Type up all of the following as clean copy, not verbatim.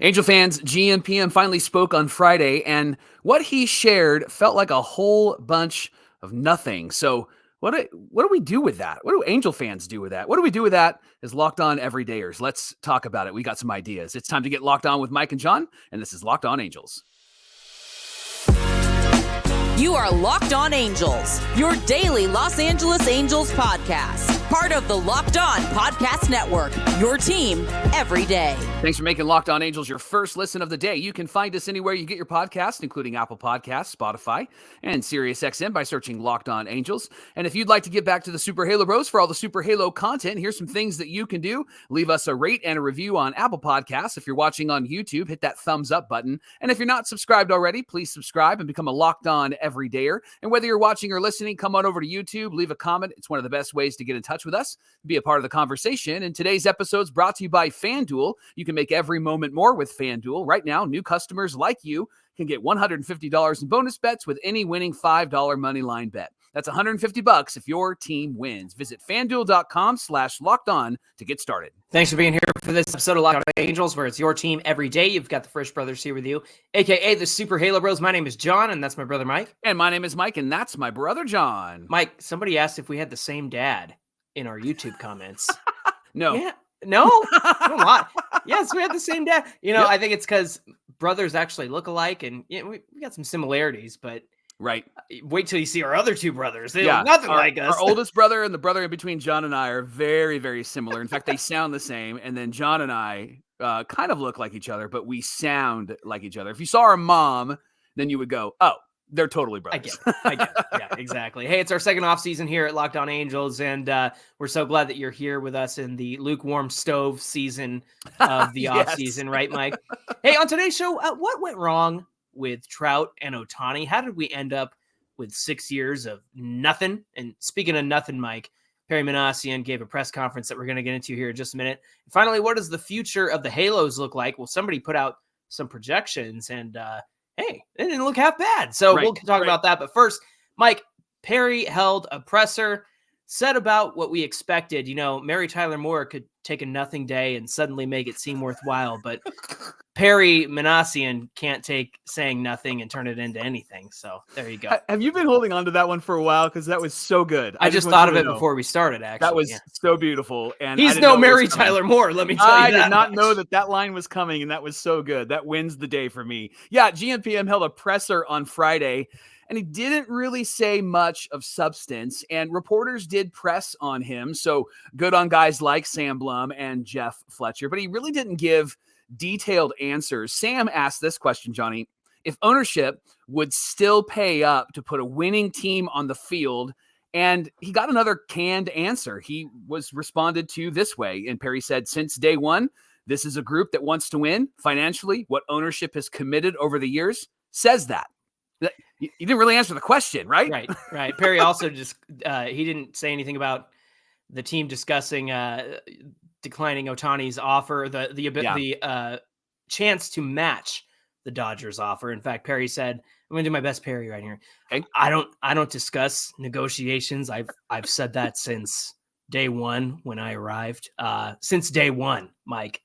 Angel fans, GM PM finally spoke on Friday, and what he shared felt like a whole bunch of nothing. So what do we do with that? What do Angel fans do with that? What do we do with that as Locked On Everydayers? Let's talk about it. We got some ideas. It's time to get Locked On with Mike and John, and this is Locked On Angels. You are Locked On Angels, your daily Los Angeles Angels podcast. Part of the Locked On Podcast Network, your team every day. Thanks for making Locked On Angels your first listen of the day. You can find us anywhere you get your podcast, including Apple Podcasts, Spotify, and SiriusXM by searching Locked On Angels. And if you'd like to give back to the Super Halo Bros for all the Super Halo content, here's some things that you can do. Leave us a rate and a review on Apple Podcasts. If you're watching on YouTube, hit that thumbs up button. And if you're not subscribed already, please subscribe and become a Locked On Everydayer. And whether you're watching or listening, come on over to YouTube, leave a comment. It's one of the best ways to get in touch with us, be a part of the conversation. And today's episode is brought to you by FanDuel. You can make every moment more with FanDuel. Right now, new customers like you can get $150 in bonus bets with any winning $5 moneyline bet. That's $150 if your team wins. Visit FanDuel.com/lockedon to get started. Thanks for being here for this episode of Locked On Angels, where it's your team every day. You've got the Frisch Brothers here with you, a.k.a. the Super Halo Bros. My name is John, and that's my brother Mike. And my name is Mike, and that's my brother John. Mike, somebody asked if we had the same dad in our YouTube comments. No. Yeah. No? A lot. Yes, we had the same dad. You know, Yep. I think it's because brothers actually look alike, and we got some similarities, but Right. wait till you see our other two brothers. They look nothing like us. Our oldest brother and the brother in between John and I are very, very similar. In fact, they sound the same. And then John and I kind of look like each other, but we sound like each other. If you saw our mom, then you would go, oh, they're totally brothers. I get it. Yeah, exactly. Hey, it's our second off season here at Locked On Angels, and we're so glad that you're here with us in the lukewarm stove season of the off season, right, Mike? Hey, on today's show, what went wrong with Trout and Ohtani? How did we end up with 6 years of nothing? And speaking of nothing, Mike, Perry Minasian gave a press conference that we're going to get into here in just a minute. And finally, what does the future of the Halos look like? Well, somebody put out some projections, and hey, it didn't look half bad. So we'll talk about that. But first, Mike, Perry held a presser, said about what we expected. You know, Mary Tyler Moore could take a nothing day and suddenly make it seem worthwhile, but Perry Minasian can't take saying nothing and turn it into anything. So there you go. Have you been holding on to that one for a while? Because that was so good. I just thought of it before we started, actually. That was so beautiful. And he's no Mary Tyler Moore, let me tell you I that did not much. know that line was coming, and that was so good. That wins the day for me. Yeah, GMPM held a presser on Friday, and he didn't really say much of substance, and reporters did press on him. So good on guys like Sam Blum and Jeff Fletcher, but he really didn't give detailed answers. Sam asked this question, Johnny: if ownership would still pay up to put a winning team on the field, and he got another canned answer. He was responded to this way, and Perry said, since day one, this is a group that wants to win financially. What ownership has committed over the years says that. You didn't really answer the question, right? Right. Perry also just, he didn't say anything about the team discussing declining Ohtani's offer, the chance to match the Dodgers offer. In fact, Perry said, I'm going to do my best Perry right here. Okay. I don't discuss negotiations. I've said that since day one when I arrived. Since day one, Mike,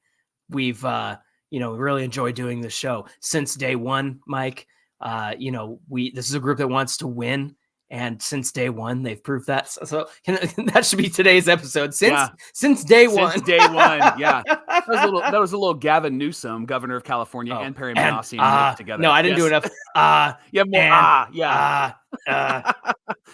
we've really enjoyed doing this show. Since day one, Mike, this is a group that wants to win. And since day one, they've proved that. So that should be today's episode. Since day one. Since day one, yeah. That was a little Gavin Newsom, governor of California, and Perry Minasian together. No, I didn't do enough.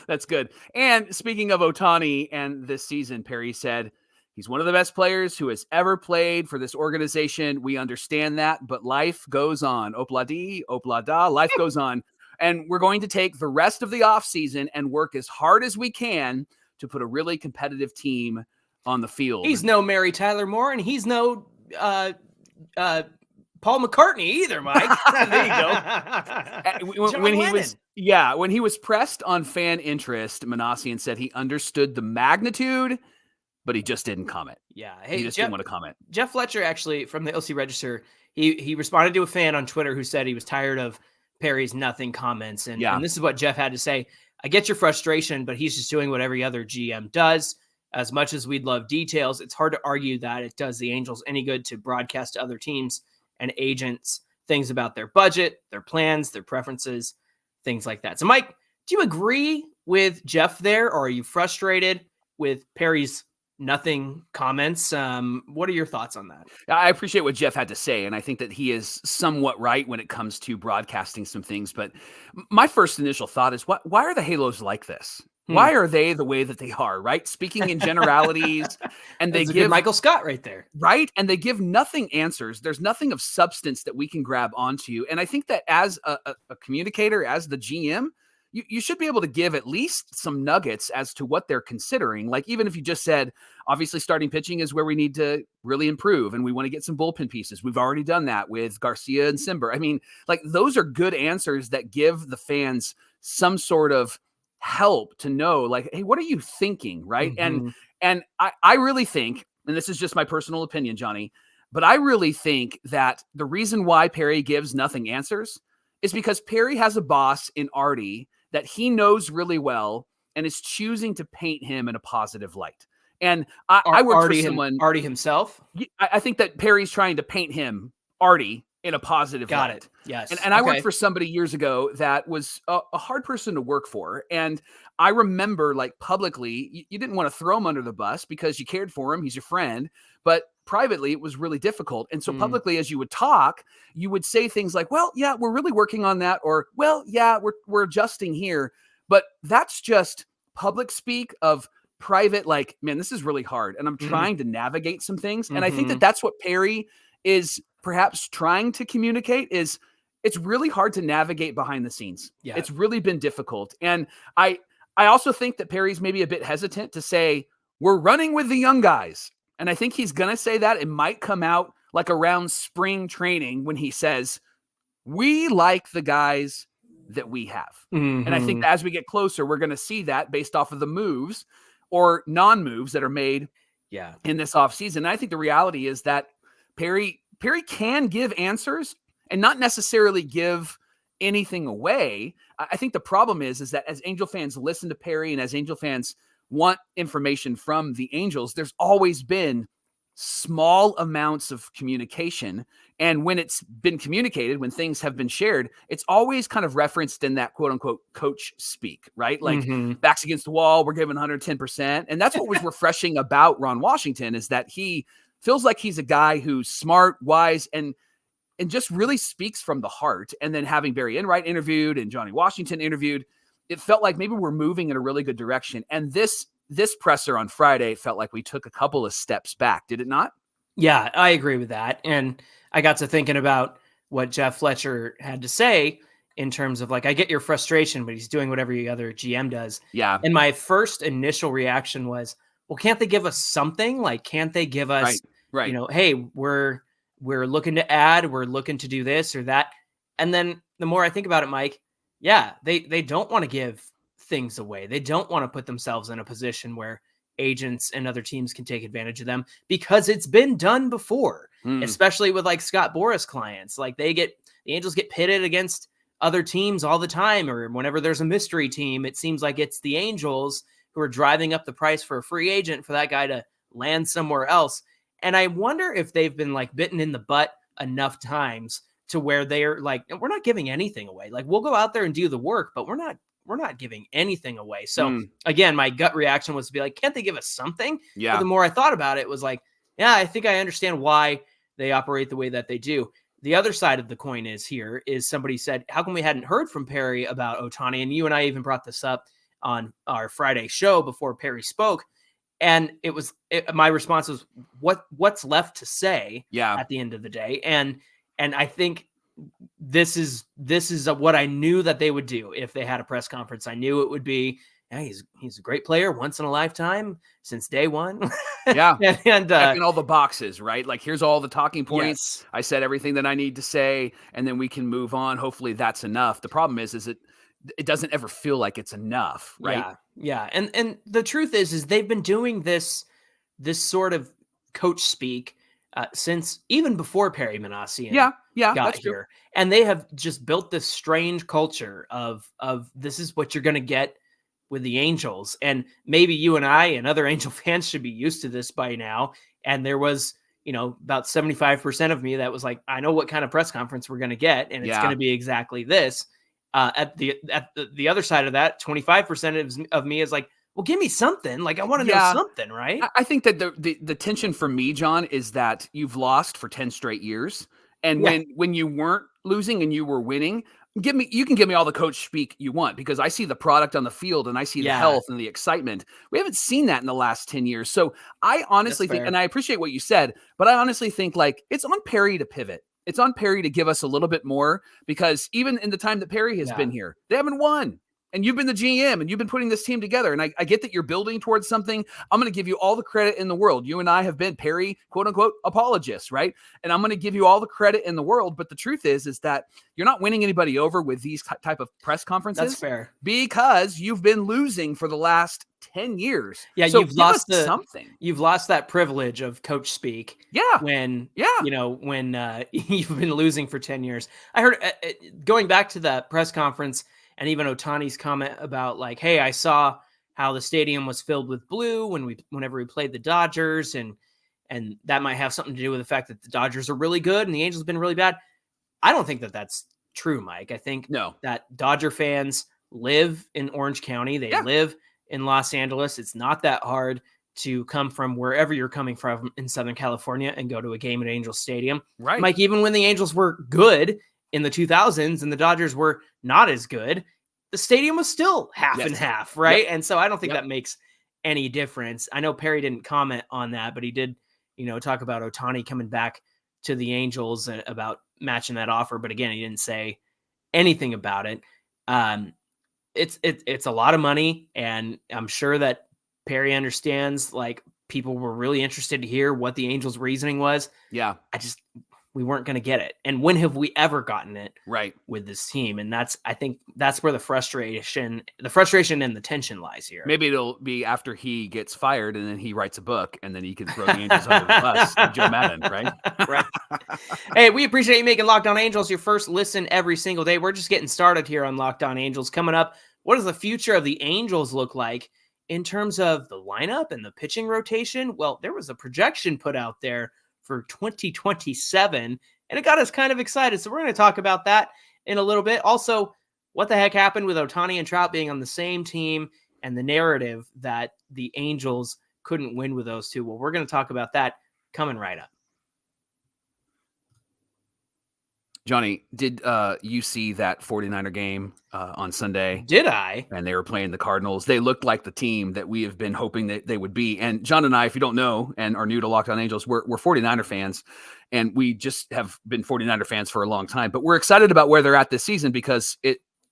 That's good. And speaking of Ohtani and this season, Perry said, he's one of the best players who has ever played for this organization. We understand that, but life goes on. Opla-dee, opla-da, life goes on. And we're going to take the rest of the offseason and work as hard as we can to put a really competitive team on the field. He's no Mary Tyler Moore, and he's no Paul McCartney either, Mike. There you go. When he was pressed on fan interest, Minasian said he understood the magnitude, but he just didn't comment. Yeah. Hey, he just didn't want to comment. Jeff Fletcher, actually, from the LC Register, he responded to a fan on Twitter who said he was tired of Perry's nothing comments. And this is what Jeff had to say. I get your frustration, but he's just doing what every other GM does. As much as we'd love details, it's hard to argue that it does the Angels any good to broadcast to other teams and agents things about their budget, their plans, their preferences, things like that. So, Mike, do you agree with Jeff there, or are you frustrated with Perry's nothing comments? What are your thoughts on that? I appreciate what Jeff had to say, and I think that he is somewhat right when it comes to broadcasting some things. But my first initial thought is, why are the Halos like this? Why are they the way that they are, right? Speaking in generalities, and they give Michael Scott right there, right? And they give nothing answers. There's nothing of substance that we can grab onto. And I think that as a communicator, as the GM, you should be able to give at least some nuggets as to what they're considering. Like, even if you just said, obviously starting pitching is where we need to really improve, and we want to get some bullpen pieces. We've already done that with Garcia and Simber. I mean, like, those are good answers that give the fans some sort of help to know, like, hey, what are you thinking, right? And I really think, and this is just my personal opinion, Johnny, but I really think that the reason why Perry gives nothing answers is because Perry has a boss in Artie that he knows really well and is choosing to paint him in a positive light. And I work for someone, Artie himself. I think that Perry's trying to paint him, Artie, in a positive light. Got it. Yes. And I worked for somebody years ago that was a hard person to work for. And I remember, like, publicly, you didn't want to throw him under the bus because you cared for him. He's your friend. But privately, it was really difficult. And so publicly, as you would talk, you would say things like, well, yeah, we're really working on that. Or, well, yeah, we're adjusting here. But that's just public speak of private, like, man, this is really hard. And I'm trying to navigate some things. And I think that that's what Perry is perhaps trying to communicate, is it's really hard to navigate behind the scenes. Yeah. It's really been difficult. And I also think that Perry's maybe a bit hesitant to say, we're running with the young guys. And I think he's going to say that. It might come out like around spring training when he says, we like the guys that we have. And I think that as we get closer, we're going to see that based off of the moves or non-moves that are made in this offseason. And I think the reality is that Perry can give answers and not necessarily give anything away. I think the problem is that as Angel fans listen to Perry and as Angel fans want information from the Angels, there's always been small amounts of communication. And when it's been communicated, when things have been shared, it's always kind of referenced in that quote unquote coach speak, right? Like backs against the wall, we're giving 110%. And that's what was refreshing about Ron Washington, is that he feels like he's a guy who's smart, wise, and just really speaks from the heart. And then having Barry Enright interviewed and Johnny Washington interviewed, it felt like maybe we're moving in a really good direction. And this presser on Friday felt like we took a couple of steps back. Did it not? Yeah, I agree with that. And I got to thinking about what Jeff Fletcher had to say in terms of, like, I get your frustration, but he's doing what every other GM does. Yeah. And my first initial reaction was, well, can't they give us something? Like, can't they give us, right. You know, hey, we're looking to add, we're looking to do this or that. And then the more I think about it, Mike, yeah, they don't want to give things away. They don't want to put themselves in a position where agents and other teams can take advantage of them, because it's been done before, especially with, like, Scott Boras clients. Like, the Angels get pitted against other teams all the time, or whenever there's a mystery team, it seems like it's the Angels who are driving up the price for a free agent for that guy to land somewhere else. And I wonder if they've been, like, bitten in the butt enough times to where they're like, we're not giving anything away. Like, we'll go out there and do the work, but we're not giving anything away. So again, my gut reaction was to be like, can't they give us something? Yeah. But the more I thought about it, it was like, yeah, I think I understand why they operate the way that they do. The other side of the coin is somebody said, how come we hadn't heard from Perry about Ohtani? And you and I even brought this up on our Friday show before Perry spoke. And my response was, what's left to say at the end of the day? And I think this is what I knew that they would do if they had a press conference. I knew it would be, yeah, he's a great player, once in a lifetime since day one. Yeah. and all the boxes, right? Like, here's all the talking points. Yes. I said everything that I need to say, and then we can move on. Hopefully that's enough. The problem is it doesn't ever feel like it's enough, right? Yeah. And the truth is they've been doing this sort of coach speak since even before Perry Minasian got here. True. And they have just built this strange culture of this is what you're going to get with the Angels. And maybe you and I and other Angel fans should be used to this by now. And there was, about 75% of me that was like, I know what kind of press conference we're going to get, and it's going to be exactly this. At the other side of that, 25% of me is like, well, give me something. Like, I want to know something, right? I think that the tension for me, John, is that you've lost for 10 straight years. And when you weren't losing and you were winning, you can give me all the coach speak you want, because I see the product on the field and I see the health and the excitement. We haven't seen that in the last 10 years. So I honestly think, and I appreciate what you said, but I honestly think like it's on Perry to pivot. It's on Perry to give us a little bit more, because even in the time that Perry has been here, they haven't won. And you've been the GM and you've been putting this team together. And I get that you're building towards something. I'm going to give you all the credit in the world. You and I have been Perry, quote unquote, apologists, right? And I'm going to give you all the credit in the world. But the truth is that you're not winning anybody over with these type of press conferences. That's fair. Because you've been losing for the last 10 years. Yeah, so you've lost something. You've lost that privilege of coach speak. Yeah. When you've been losing for 10 years. I heard going back to the press conference, and even Ohtani's comment about like, hey, I saw how the stadium was filled with blue whenever we played the Dodgers, and that might have something to do with the fact that the Dodgers are really good and the Angels have been really bad. I don't think that that's true, Mike. I think that Dodger fans live in Orange County. They live in Los Angeles. It's not that hard to come from wherever you're coming from in Southern California and go to a game at Angels Stadium. Right. Mike, even when the Angels were good in the 2000s and the Dodgers were not as good, the stadium was still half and half, right? And so I don't think that makes any difference. I know Perry didn't comment on that, but he did, talk about Ohtani coming back to the Angels and about matching that offer. But again, he didn't say anything about it. It's a lot of money, and I'm sure that Perry understands, like, people were really interested to hear what the Angels' reasoning was. Yeah. We weren't going to get it. And when have we ever gotten it with this team? And I think that's where the frustration and the tension lies here. Maybe it'll be after he gets fired and then he writes a book and then he can throw the Angels under the bus like Joe Madden, right? Right. Hey, we appreciate you making Locked On Angels your first listen every single day. We're just getting started here on Locked On Angels. Coming up, what does the future of the Angels look like in terms of the lineup and the pitching rotation? Well, there was a projection put out there for 2027, and it got us kind of excited. So we're going to talk about that in a little bit. Also, what the heck happened with Ohtani and Trout being on the same team, and the narrative that the Angels couldn't win with those two? Well, we're going to talk about that coming right up. Johnny, did you see that 49er game on Sunday? Did I? And they were playing the Cardinals. They looked like the team that we have been hoping that they would be. And John and I, if you don't know and are new to Locked On Angels, we're 49er fans, and we just have been 49er fans for a long time. But we're excited about where they're at this season because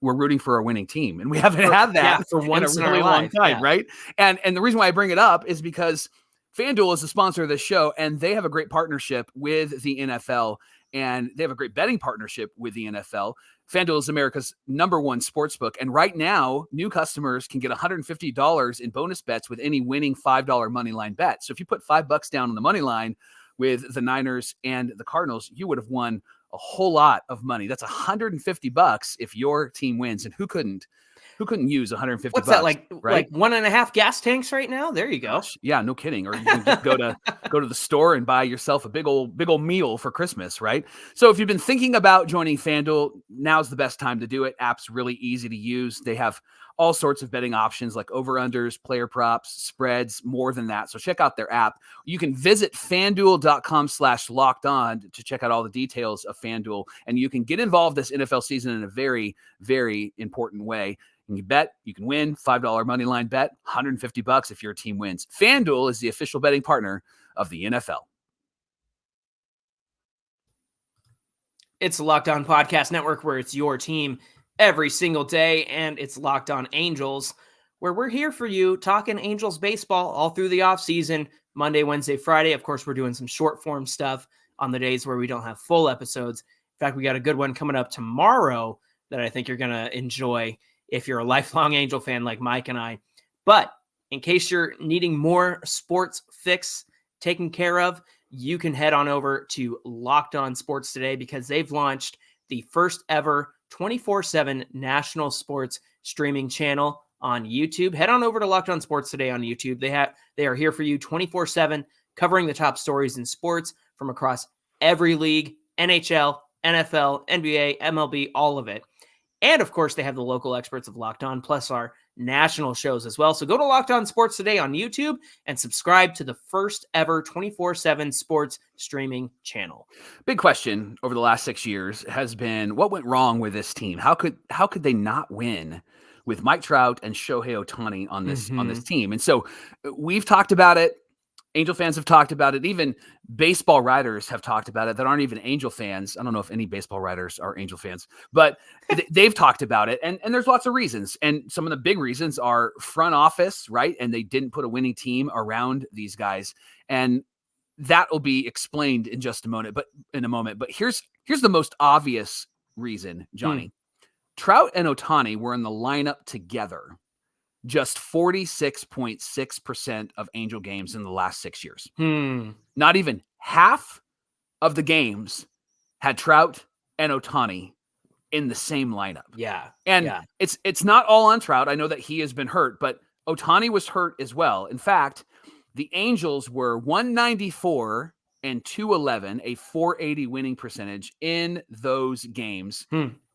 we're rooting for a winning team, and we haven't had that for once in a really long time, right? And the reason why I bring it up is because FanDuel is the sponsor of this show, and they have a great partnership with the NFL. And they have a great betting partnership with the NFL. FanDuel is America's #1 sportsbook. And right now, new customers can get $150 in bonus bets with any winning $5 money line bet. So if you put $5 down on the money line with the Niners and the Cardinals, you would have won a whole lot of money. That's $150 if your team wins. And who couldn't use $150? What's that, like 1.5 gas tanks right now? There you go. Gosh, yeah, no kidding. Or you can just go to the store and buy yourself a big old meal for Christmas, right? So if you've been thinking about joining FanDuel, now's the best time to do it. App's really easy to use. They have all sorts of betting options like over-unders, player props, spreads, more than that. So check out their app. You can visit FanDuel.com/lockedon to check out all the details of FanDuel, and you can get involved this NFL season in a very, very important way. You can bet, you can win, $5 money line bet, $150 if your team wins. FanDuel is the official betting partner of the NFL. It's the Locked On Podcast Network, where it's your team every single day, and it's Locked On Angels, where we're here for you talking Angels baseball all through the offseason, Monday, Wednesday, Friday. Of course, we're doing some short form stuff on the days where we don't have full episodes. In fact, we got a good one coming up tomorrow that I think you're going to enjoy if you're a lifelong Angel fan like Mike and I. But in case you're needing more sports fix taken care of, you can head on over to Locked On Sports Today, because they've launched the first ever 24/7 national sports streaming channel on YouTube. Head on over to Locked On Sports Today on YouTube. They are here for you 24/7, covering the top stories in sports from across every league, NHL, NFL, NBA, MLB, all of it. And of course, they have the local experts of Locked On, plus our national shows as well. So go to Locked On Sports Today on YouTube and subscribe to the first ever 24/7 sports streaming channel. Big question over the last 6 years has been, what went wrong with this team? How could they not win with Mike Trout and Shohei Ohtani on this team? And so we've talked about it. Angel fans have talked about it. Even baseball writers have talked about it that aren't even Angel fans. I don't know if any baseball writers are Angel fans, but they've talked about it. And there's lots of reasons. And some of the big reasons are front office, right? And they didn't put a winning team around these guys. And that will be explained in just a moment. But here's the most obvious reason, Johnny. Trout and Ohtani were in the lineup together just 46.6% of Angel games in the last 6 years. Not even half of the games had Trout and Ohtani in the same lineup. It's not all on Trout. I know that he has been hurt, but Ohtani was hurt as well. In fact, the Angels were 194 and 211, a 480 winning percentage in those games.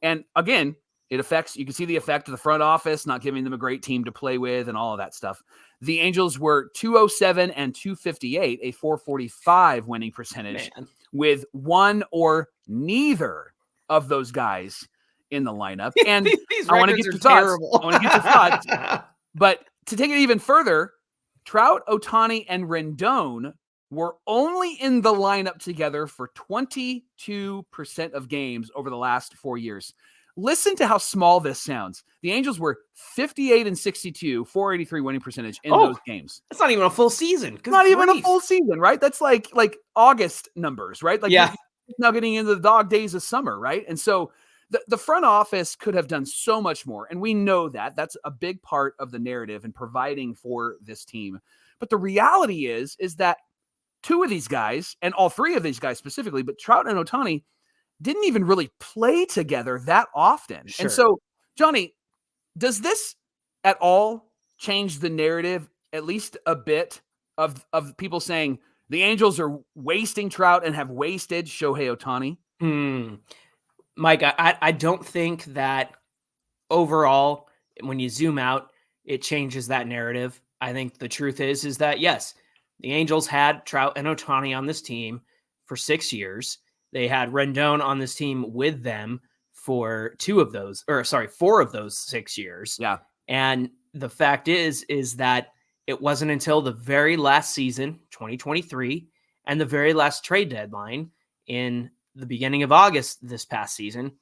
And again, you can see the effect of the front office not giving them a great team to play with and all of that stuff. The Angels were 207 and 258, a 445 winning percentage with one or neither of those guys in the lineup. And I want to get your thoughts. But to take it even further, Trout, Ohtani, and Rendon were only in the lineup together for 22% of games over the last 4 years. Listen to how small this sounds. The Angels were 58 and 62, 483 winning percentage in those games. That's not even a full season. Not even a full season, right? That's like August numbers, right? Now getting into the dog days of summer, right? And so the front office could have done so much more. And we know that. That's a big part of the narrative and providing for this team. But the reality is that two of these guys, and all three of these guys specifically, but Trout and Ohtani, didn't even really play together that often. Sure. And so, Johnny, does this at all change the narrative, at least a bit, of people saying the Angels are wasting Trout and have wasted Shohei Ohtani? Mike, I don't think that overall, when you zoom out, it changes that narrative. I think the truth is that, yes, the Angels had Trout and Ohtani on this team for 6 years. They had Rendon on this team with them for 4 of those 6 years. Yeah. And the fact is that it wasn't until the very last season, 2023, and the very last trade deadline in the beginning of August this past season,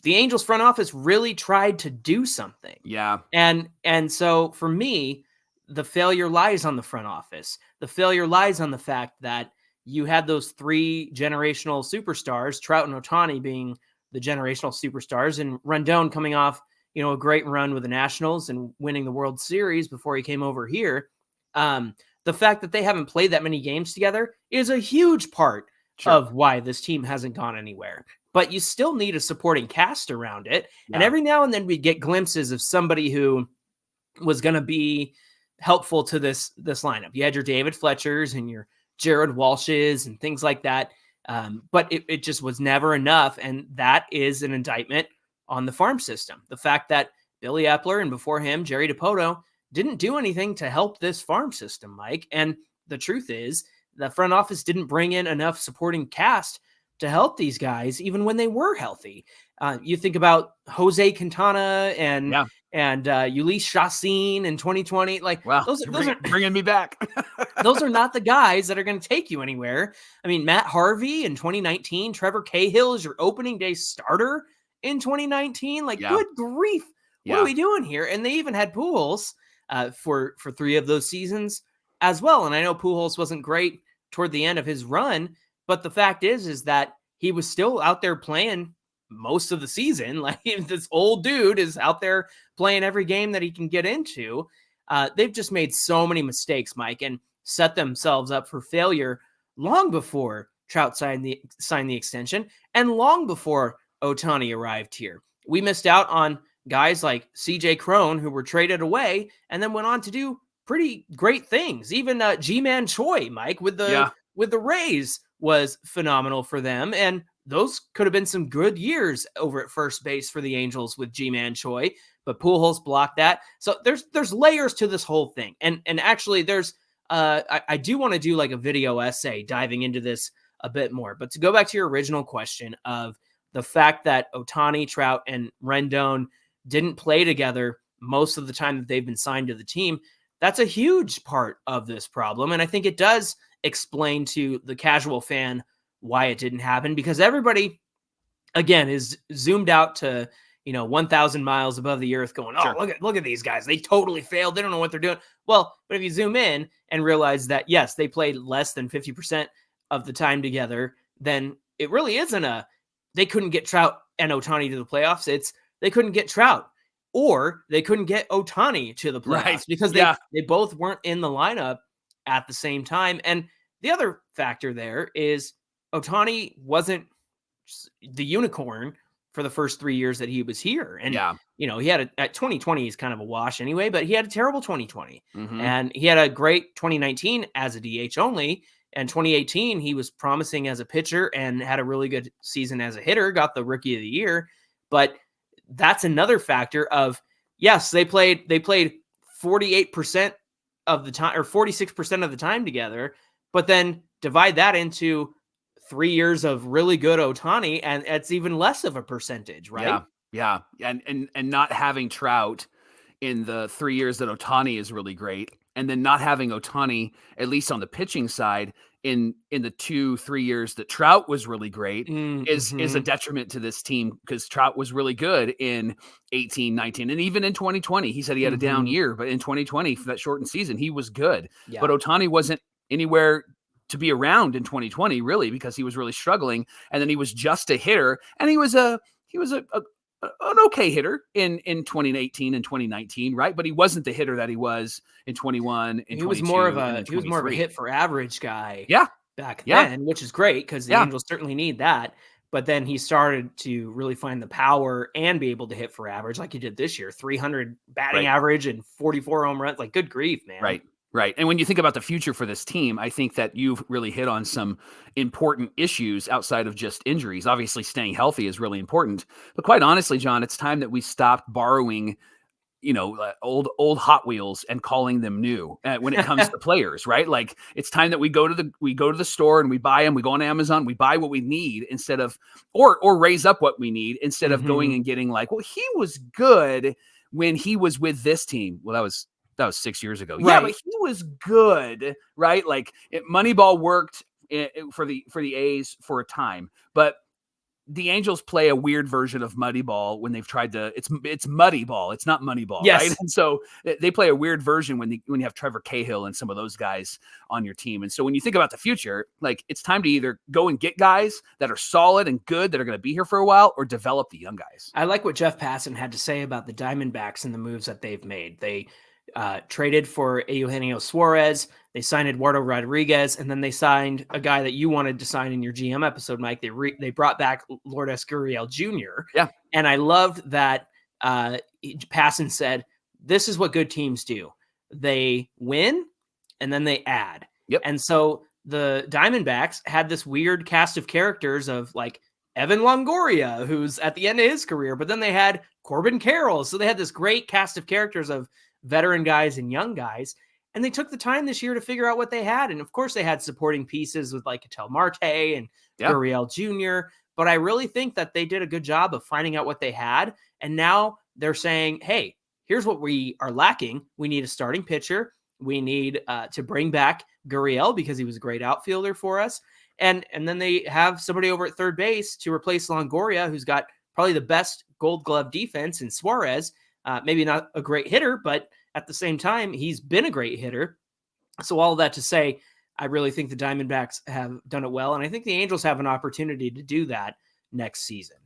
the Angels front office really tried to do something. Yeah. And so for me, the failure lies on the front office. The failure lies on the fact that you had those 3 generational superstars, Trout and Ohtani being the generational superstars, and Rendon coming off, a great run with the Nationals and winning the World Series before he came over here. The fact that they haven't played that many games together is a huge part of why this team hasn't gone anywhere. But you still need a supporting cast around it. Yeah. And every now and then we get glimpses of somebody who was going to be helpful to this lineup. You had your David Fletchers and your Jared Walshes and things like that. But it just was never enough. And that is an indictment on the farm system. The fact that Billy Epler and before him, Jerry Dipoto, didn't do anything to help this farm system, Mike. And the truth is the front office didn't bring in enough supporting cast to help these guys, even when they were healthy. You think about Jose Quintana and Ulysses Chassin in 2020. Those are bringing me back. Those are not the guys that are going to take you anywhere. I mean, Matt Harvey in 2019, Trevor Cahill is your opening day starter in 2019. Good grief. What are we doing here? And they even had Pujols for 3 of those seasons as well. And I know Pujols wasn't great toward the end of his run, but the fact is that he was still out there playing most of the season. This old dude is out there playing every game that he can get into. They've just made so many mistakes, Mike, and set themselves up for failure long before Trout signed the extension and long before Ohtani arrived here. We missed out on guys like CJ Cron, who were traded away and then went on to do pretty great things. Even G-Man Choi, Mike, with the Rays was phenomenal for them. And those could have been some good years over at first base for the Angels with G-Man Choi, but Pujols blocked that. So there's layers to this whole thing. And actually there's I do want to do like a video essay diving into this a bit more. But to go back to your original question of the fact that Ohtani, Trout, and Rendon didn't play together most of the time that they've been signed to the team, that's a huge part of this problem. And I think it does explain to the casual fan why it didn't happen, because everybody, again, is zoomed out to, 1,000 miles above the earth going, oh, look at these guys. They totally failed. They don't know what they're doing. Well, but if you zoom in and realize that, yes, they played less than 50% of the time together, then it really isn't they couldn't get Trout and Ohtani to the playoffs. It's they couldn't get Trout, or they couldn't get Ohtani to the playoffs because they both weren't in the lineup at the same time. And the other factor there is Ohtani wasn't the unicorn for the first 3 years that he was here. And, he had at 2020 is kind of a wash anyway, but he had a terrible 2020 and he had a great 2019 as a DH only. And 2018, he was promising as a pitcher and had a really good season as a hitter, got the Rookie of the Year. But that's another factor of, yes, they played 48% of the time or 46% of the time together, but then divide that into 3 years of really good Ohtani, and it's even less of a percentage, right? Yeah. And not having Trout in the 3 years that Ohtani is really great, and then not having Ohtani, at least on the pitching side, in the 2-3 years that Trout was really great is a detriment to this team, because Trout was really good in 18, 19, and even in 2020. He said he had a down year, but in 2020, for that shortened season, he was good. Yeah. But Ohtani wasn't anywhere to be around in 2020, really, because he was really struggling. And then he was just a hitter, and he was an okay hitter in 2018 and 2019, right? But he wasn't the hitter that he was in 21 and 22. He was more of a hit for average guy. Back then, then, which is great because the Angels certainly need that. But then he started to really find the power and be able to hit for average like he did this year, 300 batting average and 44 home runs. Like, good grief, man. Right. And when you think about the future for this team, I think that you've really hit on some important issues outside of just injuries. Obviously, staying healthy is really important. But quite honestly, John, it's time that we stopped borrowing, old Hot Wheels and calling them new when it comes to players, right? Like, it's time that we go to the store and we buy them. We go on Amazon, we buy what we need instead of, or raise up what we need instead of going and getting like, well, he was good when he was with this team. Well, that was 6 years ago. Right. Yeah, but he was good, right? Like, Moneyball worked for the A's for a time, but the Angels play a weird version of Moneyball when they've tried to. It's Moneyball. It's not Moneyball, right? And so they play a weird version when you have Trevor Cahill and some of those guys on your team. And so when you think about the future, like, it's time to either go and get guys that are solid and good that are going to be here for a while, or develop the young guys. I like what Jeff Passan had to say about the Diamondbacks and the moves that they've made. They traded for Eugenio Suarez. They signed Eduardo Rodriguez, and then they signed a guy that you wanted to sign in your GM episode, Mike. They brought back Lourdes Gurriel Jr. Yeah. And I loved that Passan said, this is what good teams do. They win, and then they add. Yep. And so the Diamondbacks had this weird cast of characters of, like, Evan Longoria, who's at the end of his career, but then they had Corbin Carroll. So they had this great cast of characters of veteran guys and young guys. And they took the time this year to figure out what they had. And of course they had supporting pieces with like Ketel Marte and Gurriel Jr. But I really think that they did a good job of finding out what they had. And now they're saying, hey, here's what we are lacking. We need a starting pitcher. We need to bring back Gurriel because he was a great outfielder for us. And then they have somebody over at third base to replace Longoria, who's got probably the best Gold Glove defense in Suarez. Maybe not a great hitter, but at the same time, he's been a great hitter. So all of that to say, I really think the Diamondbacks have done it well. And I think the Angels have an opportunity to do that next season.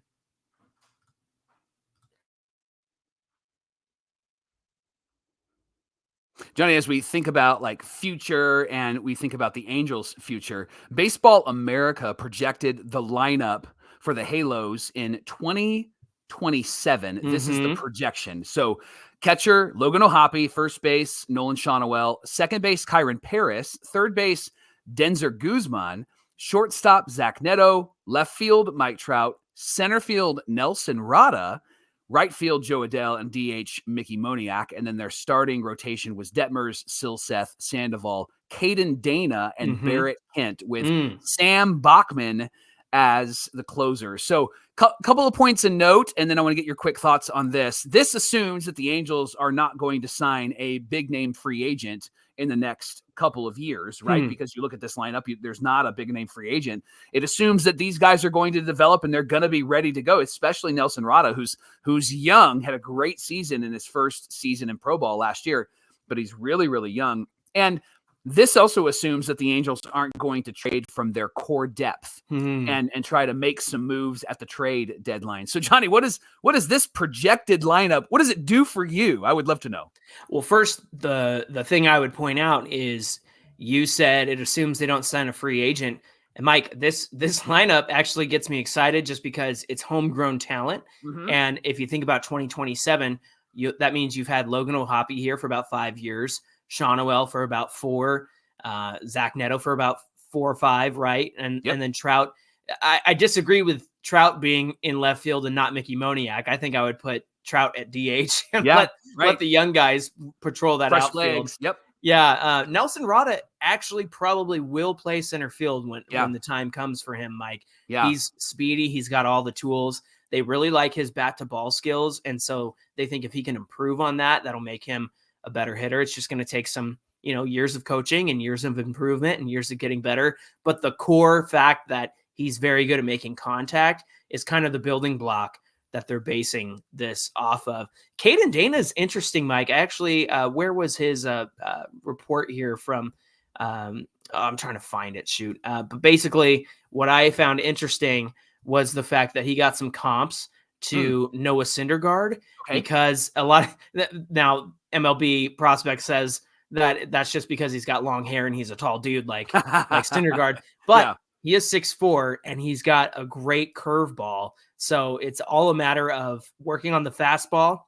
Johnny, as we think about like future and we think about the Angels' future, Baseball America projected the lineup for the Halos in 2027. This is the projection. So Catcher, Logan O'Hoppe. First base, Nolan Shonowell. Second base, Kyron Paris. Third base, Denzer Guzman. Shortstop, Zach Neto. Left field, Mike Trout. Center field, Nelson Rada. Right field, Joe Adele, and DH, Mickey Moniak. And then their starting rotation was Detmers, Silseth, Sandoval, Caden Dana, and Barrett Kent, with Sam Bachman as the closer. So couple of points in note, and then I want to get your quick thoughts on this. This assumes that the Angels are not going to sign a big-name free agent in the next couple of years, right? Because you look at this lineup, there's not a big-name free agent. It assumes that these guys are going to develop and they're going to be ready to go, especially Nelson Rada, who's young, had a great season in his first season in pro ball last year, but he's really, really young. And this also assumes that the Angels aren't going to trade from their core depth and try to make some moves at the trade deadline. So, Johnny, what is this projected lineup? What does it do for you? I would love to know. Well, first, the thing I would point out is you said it assumes they don't sign a free agent. And Mike, this lineup actually gets me excited just because it's homegrown talent. And if you think about 2027, that means you've had Logan O'Hoppe here for about 5 years, Shonowell for about 4, Zach Neto for about 4 or 5, right? And then Trout. I disagree with Trout being in left field and not Mickey Moniak. I think I would put Trout at DH and let the young guys patrol that fresh outfield. Legs. Yep. Yeah, Nelson Rada actually probably will play center field when the time comes for him, Mike. Yeah. He's speedy. He's got all the tools. They really like his bat-to-ball skills, and so they think if he can improve on that, that'll make him a better hitter. It's just going to take some, years of coaching and years of improvement and years of getting better. But the core fact that he's very good at making contact is kind of the building block that they're basing this off of. Caden Dana is interesting, Mike. Actually, where was his report here from? I'm trying to find it. Shoot. But basically, what I found interesting was the fact that he got some comps to Noah Syndergaard because a lot now MLB prospect says that that's just because he's got long hair and he's a tall dude like Syndergaard, but he is 6'4" and he's got a great curveball. So it's all a matter of working on the fastball,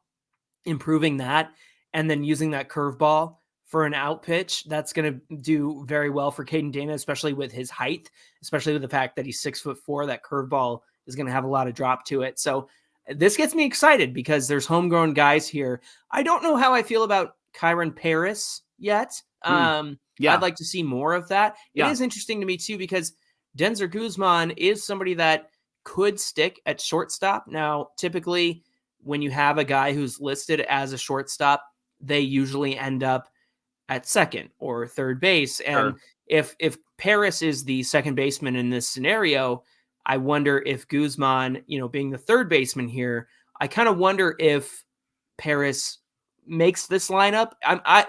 improving that, and then using that curveball for an out pitch. That's going to do very well for Caden Dana, especially with his height, especially with the fact that he's 6'4". That curveball is going to have a lot of drop to it. So this gets me excited because there's homegrown guys here. I don't know how I feel about Kyron Paris yet. I'd like to see more of that. It is interesting to me too, because Denzer Guzman is somebody that could stick at shortstop. Now, typically when you have a guy who's listed as a shortstop, they usually end up at second or third base. And if Paris is the second baseman in this scenario, I wonder if Guzman, being the third baseman here, I kind of wonder if Paris makes this lineup.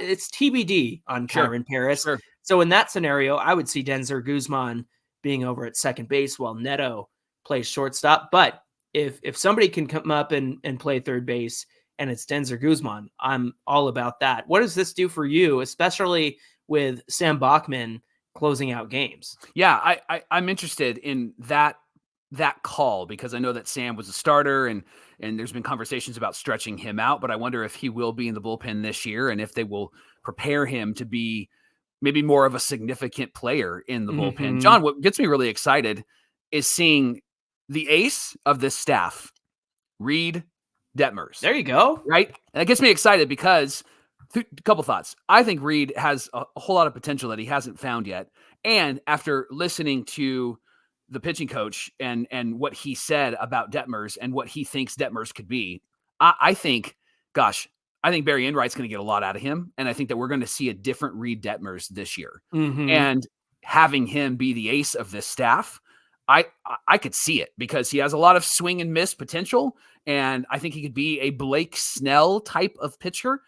It's TBD on Kyron Paris. So in that scenario, I would see Denzer Guzman being over at second base while Neto plays shortstop. But if somebody can come up and play third base and it's Denzer Guzman, I'm all about that. What does this do for you, especially with Sam Bachman closing out games? Yeah, I'm interested in that call because I know that Sam was a starter and there's been conversations about stretching him out, but I wonder if he will be in the bullpen this year and if they will prepare him to be maybe more of a significant player in the bullpen. John, what gets me really excited is seeing the ace of this staff, Reed Detmers. There you go. Right? And that gets me excited because a couple thoughts. I think Reed has a whole lot of potential that he hasn't found yet. And after listening to the pitching coach and what he said about Detmers and what he thinks Detmers could be, I think Barry Enright's going to get a lot out of him. And I think that we're going to see a different Reed Detmers this year. And having him be the ace of this staff, I could see it because he has a lot of swing and miss potential. And I think he could be a Blake Snell type of pitcher,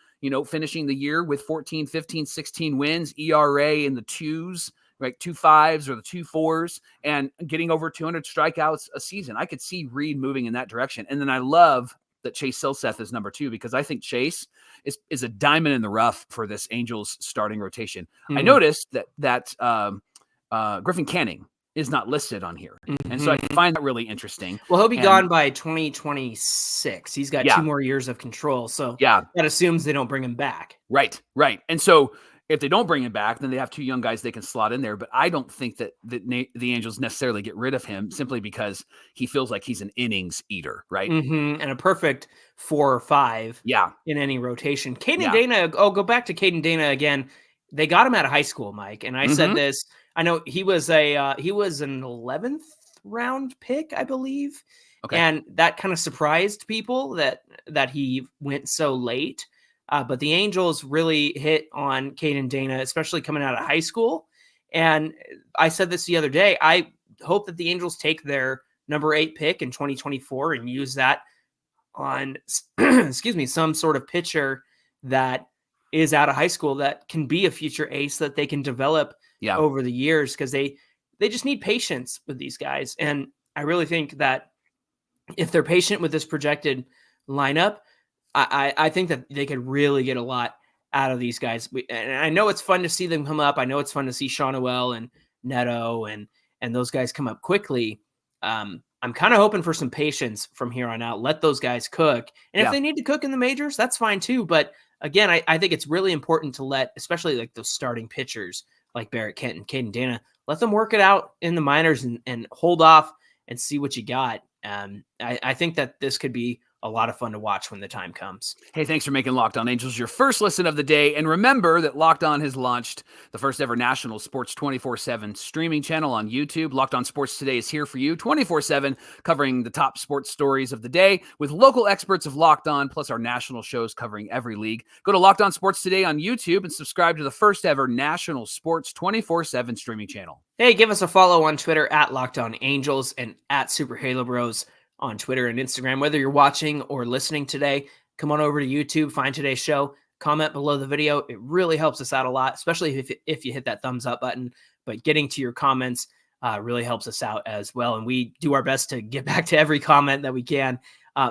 finishing the year with 14, 15, 16 wins, ERA in the 2s, like 2.5s or the 2.4s, and getting over 200 strikeouts a season. I could see Reed moving in that direction. And then I love that Chase Silseth is number 2 because I think Chase is a diamond in the rough for this Angels starting rotation. I noticed that Griffin Canning is not listed on here. And so I find that really interesting. Well, he'll be gone by 2026. He's got 2 more years of control. So that assumes they don't bring him back. Right. And so if they don't bring him back, then they have 2 young guys they can slot in there. But I don't think that the Angels necessarily get rid of him simply because he feels like he's an innings eater, right? And a perfect 4 or 5 in any rotation. Caden Dana, I'll go back to Caden Dana again. They got him out of high school, Mike. And I said this, I know he was an 11th round pick, I believe. Okay. And that kind of surprised people that he went so late. But the Angels really hit on Caden Dana, especially coming out of high school. And I said this the other day, I hope that the Angels take their number 8 pick in 2024 and use that on, some sort of pitcher that is out of high school that can be a future ace that they can develop over the years, because they just need patience with these guys. And I really think that if they're patient with this projected lineup, I think that they could really get a lot out of these guys. And I know it's fun to see them come up. I know it's fun to see Sean Noel and Neto and those guys come up quickly. I'm kind of hoping for some patience from here on out. Let those guys cook. And if they need to cook in the majors, that's fine too. But again, I think it's really important to let, especially like those starting pitchers like Barrett Kent and Caden Dana, let them work it out in the minors and hold off and see what you got. I think that this could be a lot of fun to watch when the time comes. Hey, thanks for making Locked On Angels your first listen of the day. And remember that Locked On has launched the first ever national sports 24/7 streaming channel on YouTube. Locked On Sports Today is here for you 24/7, covering the top sports stories of the day with local experts of Locked On, plus our national shows covering every league. Go to Locked On Sports Today on YouTube and subscribe to the first ever national sports 24/7 streaming channel. Hey, give us a follow on Twitter at Locked On Angels and at Super Halo Bros on Twitter and Instagram. Whether you're watching or listening today, come on over to YouTube, find today's show, comment below the video. It really helps us out a lot, especially if you hit that thumbs up button. But getting to your comments really helps us out as well. And we do our best to get back to every comment that we can.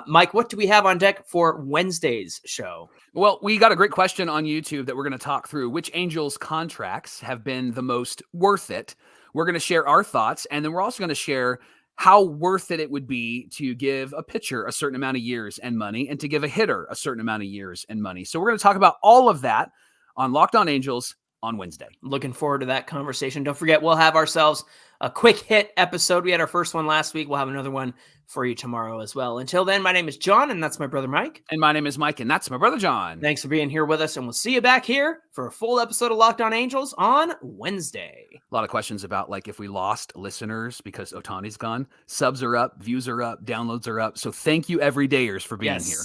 Mike, what do we have on deck for Wednesday's show? Well, we got a great question on YouTube that we're going to talk through. Which Angels contracts have been the most worth it? We're going to share our thoughts, and then we're also going to share how worth it would be to give a pitcher a certain amount of years and money and to give a hitter a certain amount of years and money. So we're going to talk about all of that on Locked On Angels on Wednesday. Looking forward to that conversation. Don't forget, we'll have ourselves a quick hit episode. We had our first one last week. We'll have another one for you tomorrow as well. Until then, my name is John, and that's my brother Mike. And my name is Mike, and that's my brother John. Thanks for being here with us, and we'll see you back here for a full episode of Locked On Angels on Wednesday. A lot of questions about like if we lost listeners because Ohtani's gone. Subs are up, views are up, downloads are up. So thank you everydayers for being here.